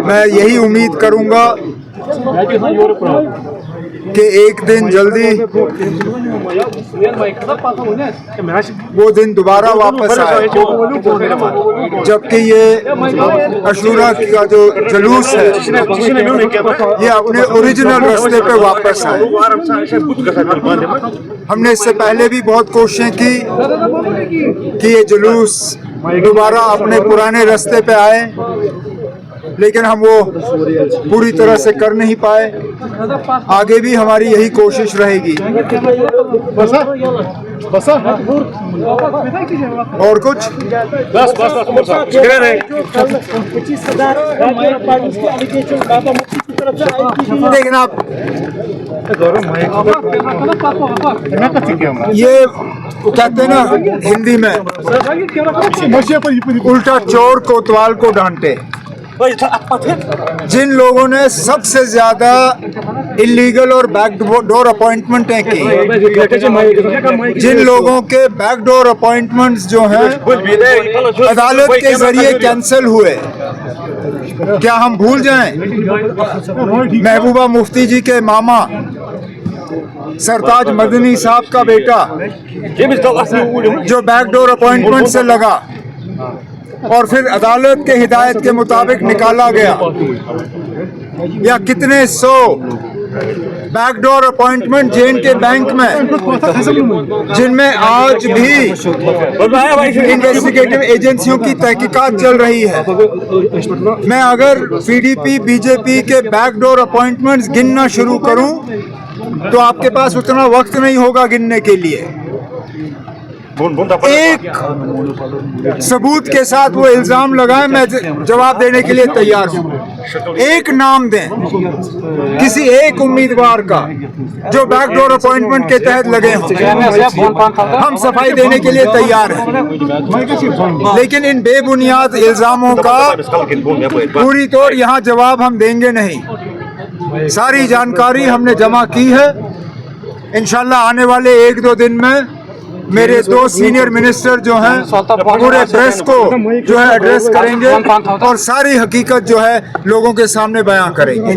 मैं यही उम्मीद करूंगा कि एक दिन जल्दी वो दिन दोबारा वापस आए, जबकि ये अशूरा का जो जुलूस है ये अपने ओरिजिनल रास्ते पे वापस आए। हमने इससे पहले भी बहुत कोशिशें की कि ये जुलूस दोबारा अपने पुराने रास्ते पे आए, लेकिन हम वो पूरी तरह से कर नहीं पाए। आगे भी हमारी यही कोशिश रहेगी। और कुछ लेकिन आप ये कहते हैं ना हिंदी में, उल्टा चोर कोतवाल को डांटे। जिन लोगों ने सबसे ज्यादा इलीगल और बैकडोर अपॉइंटमेंट की, जिन लोगों के बैकडोर अपॉइंटमेंट्स जो हैं अदालत के जरिए कैंसिल हुए, क्या हम भूल जाएं महबूबा मुफ्ती जी के मामा सरताज मदनी साहब का बेटा जो बैकडोर अपॉइंटमेंट से लगा और फिर अदालत के हिदायत के मुताबिक निकाला गया, या कितने सौ बैकडोर अपॉइंटमेंट जे&के बैंक में जिनमें आज भी इन्वेस्टिगेटिव एजेंसियों की तहकीकात चल रही है। मैं अगर पीडीपी बीजेपी के बैकडोर अपॉइंटमेंट्स गिनना शुरू करूं तो आपके पास उतना वक्त नहीं होगा गिनने के लिए। एक सबूत के साथ वो इल्जाम लगाए, मैं जवाब देने के लिए तैयार हूं। एक नाम दें किसी एक उम्मीदवार का जो बैकडोर अपॉइंटमेंट के तहत लगे हों, हम सफाई देने के लिए तैयार हैं। लेकिन इन बेबुनियाद इल्जामों का पूरी तौर यहाँ जवाब हम देंगे नहीं। सारी जानकारी हमने जमा की है। इंशाल्लाह आने वाले 1-2 दिन में मेरे 2 सीनियर मिनिस्टर जो हैं पूरे प्रेस को जो है एड्रेस करेंगे और सारी हकीकत जो है लोगों के सामने बयां करेंगे।